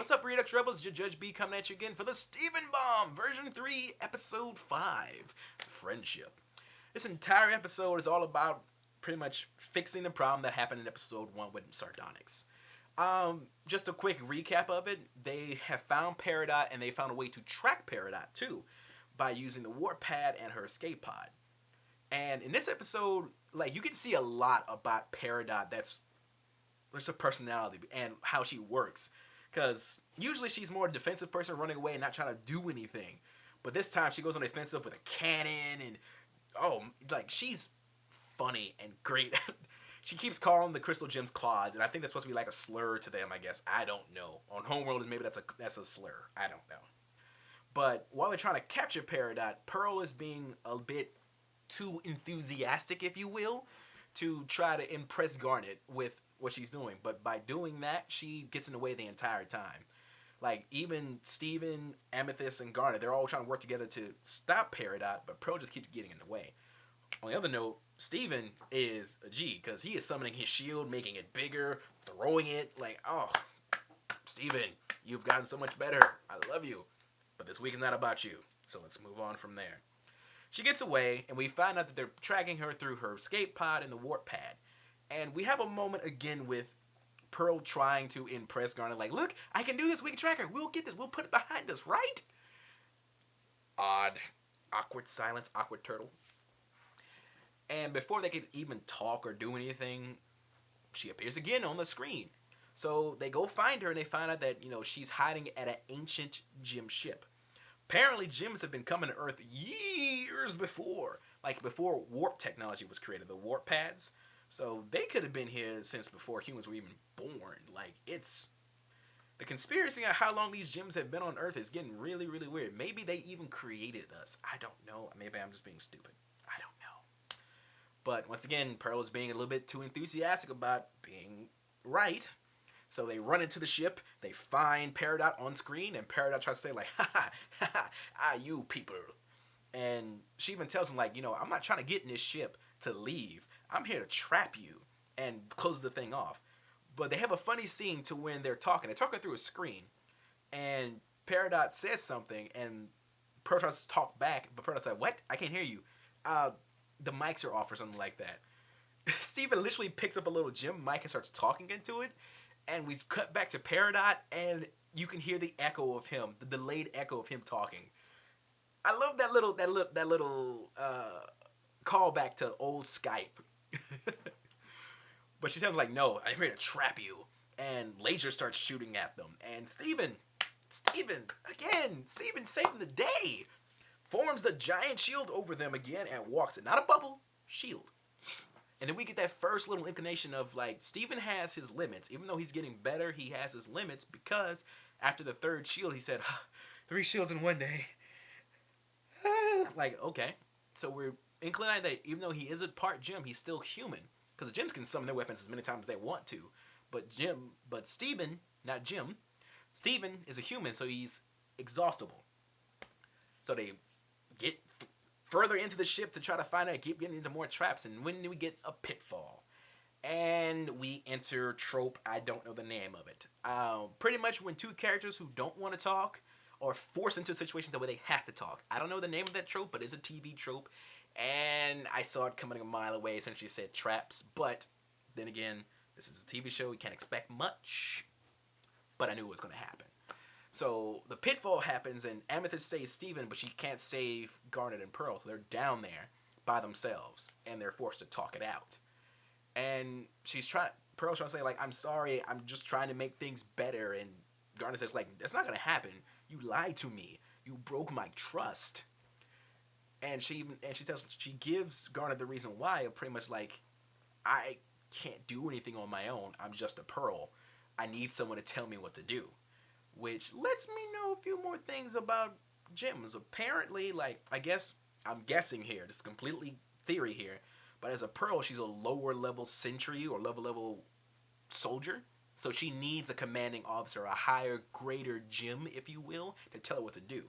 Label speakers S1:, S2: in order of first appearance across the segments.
S1: What's up, Redux Rebels? Your Judge B coming at you again for the Steven Bomb, version 3, episode 5, Friendship. This entire episode is all about pretty much fixing the problem that happened in episode 1 with Sardonyx. Just a quick recap of it. They have found Peridot, and they found a way to track Peridot too by using the warp pad and her escape pod. And in this episode, like, you can see a lot about Peridot. That's her personality and how she works. Because usually she's more a defensive person running away and not trying to do anything. But this time she goes on the offensive with a cannon and, she's funny and great. She keeps calling the crystal gems claws, and I think that's supposed to be like a slur to them, I guess. I don't know. On Homeworld, maybe that's a slur. I don't know. But while they're trying to capture Peridot, Pearl is being a bit too enthusiastic, if you will, to try to impress Garnet with what she's doing. But by doing that, she gets in the way the entire time. Like, even Steven, Amethyst, and Garnet, they're all trying to work together to stop Peridot, but Pearl just keeps getting in the way. On the other note, Steven is a G, because he is summoning his shield, making it bigger, throwing it, like, oh, Steven, you've gotten so much better. I love you. But this week is not about you, so let's move on from there. She gets away, and we find out that they're tracking her through her escape pod and the warp pad. And we have a moment again with Pearl trying to impress Garnet, like, look, I can do this, we can track her, we'll get this, we'll put it behind us, right? Odd. Awkward silence, awkward turtle. And before they could even talk or do anything, she appears again on the screen. So they go find her, and they find out that, she's hiding at an ancient gem ship. Apparently, gems have been coming to Earth years before. Like, before warp technology was created, the warp pads. So they could have been here since before humans were even born. Like, it's... The conspiracy on how long these gems have been on Earth is getting really, really weird. Maybe they even created us. I don't know. Maybe I'm just being stupid. I don't know. But, once again, Pearl is being a little bit too enthusiastic about being right. So they run into the ship, they find Peridot on screen, and Peridot tries to say, like, you people. And she even tells him, like, I'm not trying to get in this ship to leave. I'm here to trap you, and close the thing off. But they have a funny scene to when they're talking. They're talking through a screen, and Peridot says something, and Pearl tries to talk back, but Peridot's like, what? I can't hear you. The mics are off or something like that. Steven literally picks up a little gem mic and starts talking into it, and we cut back to Peridot, and you can hear the echo of him, the delayed echo of him talking. I love that little callback to old Skype. But she sounds like, no, I'm here to trap you. And Laser starts shooting at them. And Steven saving the day, forms the giant shield over them again and walks it. Not a bubble, shield. And then we get that first little inclination of, like, Steven has his limits. Even though he's getting better, he has his limits because after the third shield, he said, 3 shields in one day. Like, okay. So we're inclined that even though he is a part gem, he's still human. Because the gems can summon their weapons as many times as they want to. But Steven, not Jim, Steven is a human, so he's exhaustible. So they get further into the ship to try to find out, keep getting into more traps, and when do we get a pitfall? And we enter trope, I don't know the name of it. Pretty much when 2 characters who don't want to talk are forced into situations where they have to talk. I don't know the name of that trope, but it's a TV trope, and I saw it coming a mile away since she said traps, but then again, this is a TV show, you can't expect much, but I knew it was going to happen. So the pitfall happens, and Amethyst saves Steven, but she can't save Garnet and Pearl, so they're down there by themselves, and they're forced to talk it out. And Pearl's trying to say, like, I'm sorry, I'm just trying to make things better, and Garnet says, like, that's not going to happen. You lied to me. You broke my trust. And she gives Garnet the reason why, pretty much like, I can't do anything on my own. I'm just a Pearl. I need someone to tell me what to do. Which lets me know a few more things about gems. Apparently, like, I'm guessing here, this is completely theory here, but as a Pearl, she's a lower level sentry or level soldier. So she needs a commanding officer, a higher, greater gem, if you will, to tell her what to do.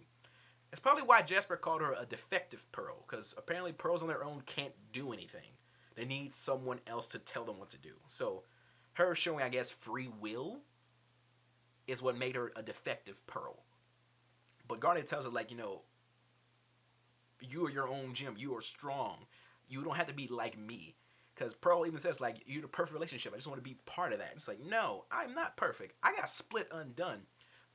S1: That's probably why Jasper called her a defective Pearl, because apparently Pearls on their own can't do anything. They need someone else to tell them what to do. So her showing, I guess, free will is what made her a defective Pearl. But Garnet tells her, like, you are your own gem. You are strong. You don't have to be like me. Because Pearl even says, like, you're the perfect relationship. I just want to be part of that. It's like, no, I'm not perfect. I got split undone.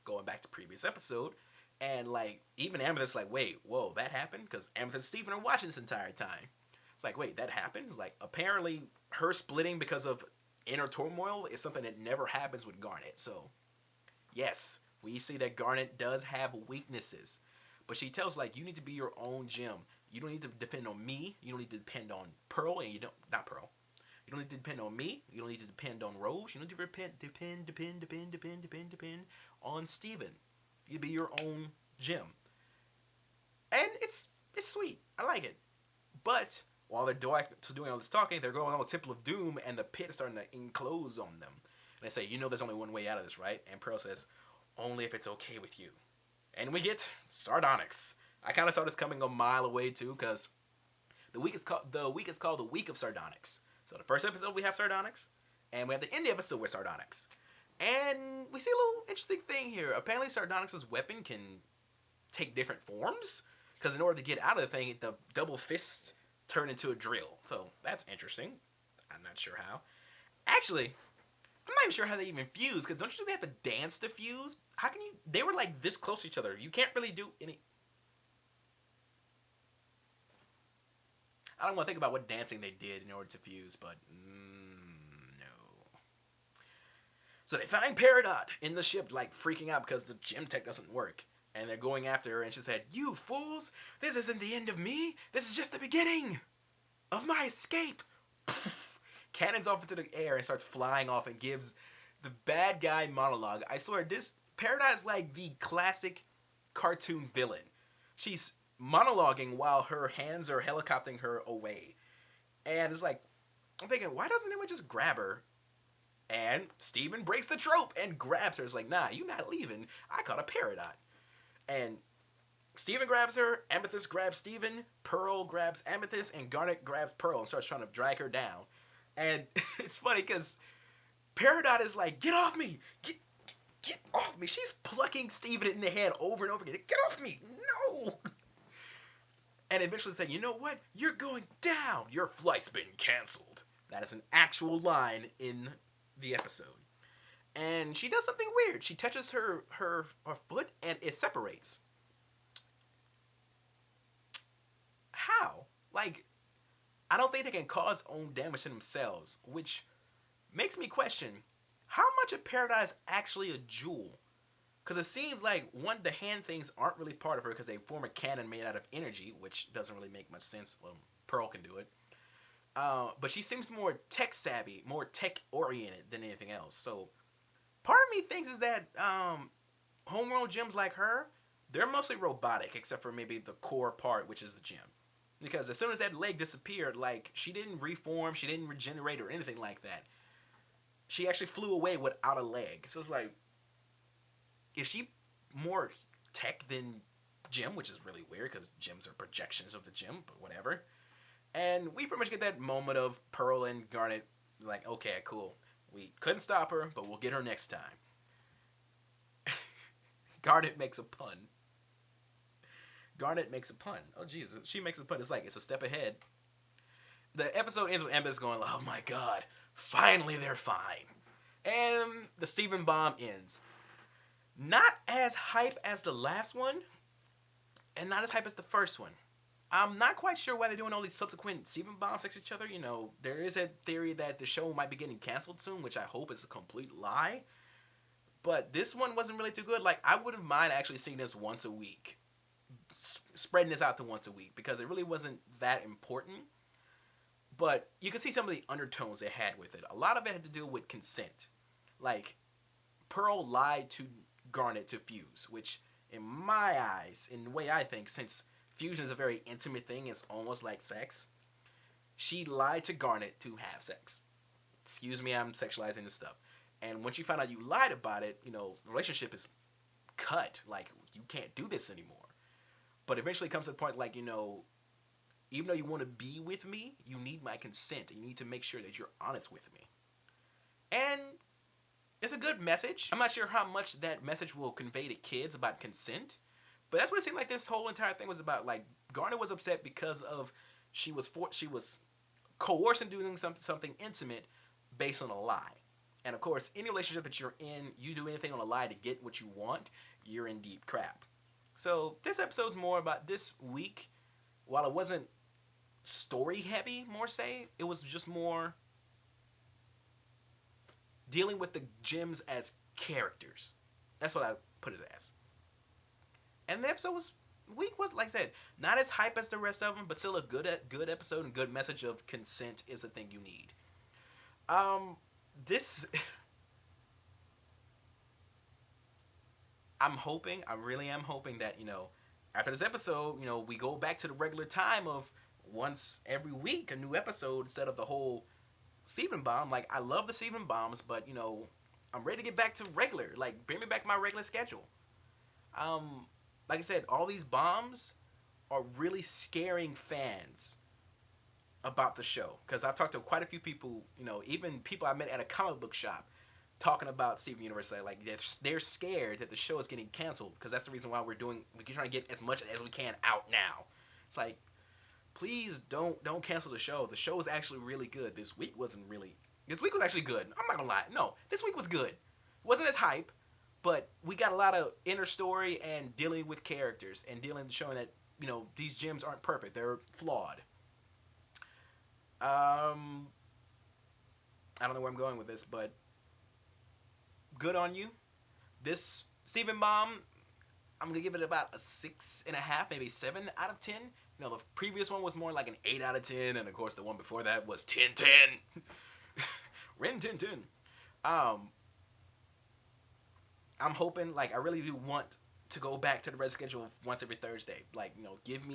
S1: Going back to previous episode. And, like, even Amethyst's like, wait, whoa, that happened? Because Amethyst and Steven are watching this entire time. It's like, wait, that happened? It's like, apparently her splitting because of inner turmoil is something that never happens with Garnet. So, yes, we see that Garnet does have weaknesses. But she tells, like, you need to be your own gem. You don't need to depend on me. You don't need to depend on Pearl, and you don't, not Pearl. You don't need to depend on me. You don't need to depend on Rose. You don't need to depend on Steven. You be your own gem. And it's sweet. I like it. But while they're doing all this talking, they're going on the Temple of Doom, and the pit is starting to enclose on them. And they say, there's only one way out of this, right? And Pearl says, only if it's okay with you. And we get Sardonyx. I kind of saw this coming a mile away too, because the week is called the Week of Sardonyx. So the first episode we have Sardonyx, and we have the end episode with Sardonyx. And we see a little interesting thing here. Apparently Sardonyx's weapon can take different forms, because in order to get out of the thing, the double fist turn into a drill. So that's interesting. I'm not sure how. Actually, I'm not even sure how they even fuse, because don't you think they have to dance to fuse? How can you... They were like this close to each other. You can't really do any... I don't want to think about what dancing they did in order to fuse, but no. So they find Peridot in the ship, like freaking out because the gem tech doesn't work. And they're going after her, and she said, you fools! This isn't the end of me! This is just the beginning of my escape! Cannons off into the air and starts flying off and gives the bad guy monologue. I swear, this Peridot is like the classic cartoon villain. She's monologuing while her hands are helicoptering her away. And it's like, I'm thinking, why doesn't anyone just grab her? And Steven breaks the trope and grabs her. It's like, nah, you not leaving. I caught a Peridot. And Steven grabs her, Amethyst grabs Steven, Pearl grabs Amethyst, and Garnet grabs Pearl and starts trying to drag her down. And it's funny because Peridot is like, get off me! Get off me! She's plucking Steven in the head over and over again. Get off me! No! And eventually saying, you know what? You're going down! Your flight's been canceled. That is an actual line in the episode. And she does something weird. She touches her foot and it separates. How? Like, I don't think they can cause own damage to themselves, which makes me question how much of Peridot is actually a jewel. Because it seems like, the hand things aren't really part of her because they form a cannon made out of energy, which doesn't really make much sense. Well, Pearl can do it. But she seems more tech savvy, more tech oriented than anything else. So part of me thinks is that homeworld gems like her, they're mostly robotic, except for maybe the core part, which is the gem. Because as soon as that leg disappeared, like, she didn't reform, she didn't regenerate or anything like that. She actually flew away without a leg. So it's like, is she more tech than gem, which is really weird because gems are projections of the gem, but whatever. And we pretty much get that moment of Pearl and Garnet like, okay, cool. We couldn't stop her, but we'll get her next time. Garnet makes a pun. Oh, Jesus. She makes a pun. It's like, it's a step ahead. The episode ends with Amethyst going, oh my god, finally they're fine. And the Steven bomb ends. Not as hype as the last one, and not as hype as the first one. I'm not quite sure why they're doing all these subsequent Steven bombs next to each other. You know, there is a theory that the show might be getting canceled soon, which I hope is a complete lie. But this one wasn't really too good. Like, I wouldn't mind actually seeing this once a week. Spreading this out to once a week, because it really wasn't that important. But you can see some of the undertones they had with it. A lot of it had to do with consent. Like, Pearl lied to Garnet to fuse, which, in my eyes, in the way I think, since fusion is a very intimate thing, it's almost like sex, she lied to Garnet to have sex. Excuse me, I'm sexualizing this stuff. And once you find out you lied about it, you know, the relationship is cut. Like, you can't do this anymore. But eventually it comes to the point, like, you know, even though you want to be with me, you need my consent. And you need to make sure that you're honest with me. And It's a good message. I'm not sure how much that message will convey to kids about consent, but that's what it seemed like this whole entire thing was about. Like, Garner was upset because of she was coerced into doing something intimate based on a lie. And of course, any relationship that you're in, you do anything on a lie to get what you want, you're in deep crap. So this episode's more about this week. While it wasn't story heavy, more say, it was just more dealing with the gems as characters. That's what I put it as. And the episode was week was, like I said, not as hype as the rest of them, but still a good episode and good message of consent is the thing you need. This I really am hoping that, after this episode, we go back to the regular time of once every week a new episode instead of the whole Steven Bomb. Like, I love the Steven Bombs, but I'm ready to get back to regular. Like, bring me back my regular schedule. Like I said, all these bombs are really scaring fans about the show. Because I've talked to quite a few people, even people I met at a comic book shop, talking about Steven Universe. Like, they're scared that the show is getting canceled. Because that's the reason why we're trying to get as much as we can out now. It's like, please don't cancel the show. The show is actually really good. This week was actually good. I'm not gonna lie. No, this week was good. It wasn't as hype, but we got a lot of inner story and dealing with characters and showing that these gems aren't perfect. They're flawed. I don't know where I'm going with this, but good on you. This Steven Bomb, I'm gonna give it about a 6.5, maybe 7 out of 10. The previous one was more like an 8 out of 10, and of course the one before that was 10-10. Ren 10-10. I'm hoping, like, I really do want to go back to the red schedule once every Thursday. Like, give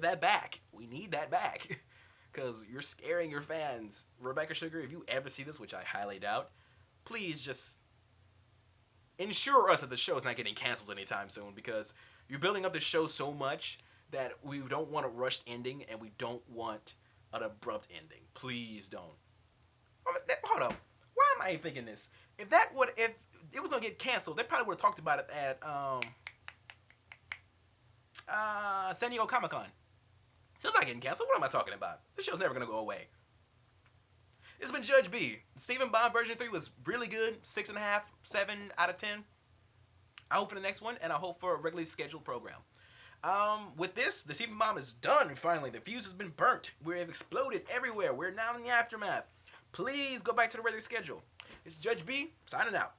S1: that back. We need that back. Because you're scaring your fans. Rebecca Sugar, if you ever see this, which I highly doubt, please just ensure us that the show's not getting canceled anytime soon, because you're building up the show so much that we don't want a rushed ending, and we don't want an abrupt ending. Please don't. Hold up. Why am I thinking this? If it was gonna get canceled, they probably would have talked about it at San Diego Comic-Con. So it's not getting canceled. What am I talking about? This show's never gonna go away. It's been Judge B. Steven Bomb version 3 was really good. 6.5, 7 out of 10. I hope for the next one, and I hope for a regularly scheduled program. With this, the Steven Bomb is done, finally. The fuse has been burnt. We have exploded everywhere. We're now in the aftermath. Please go back to the regular schedule. It's Judge B, signing out.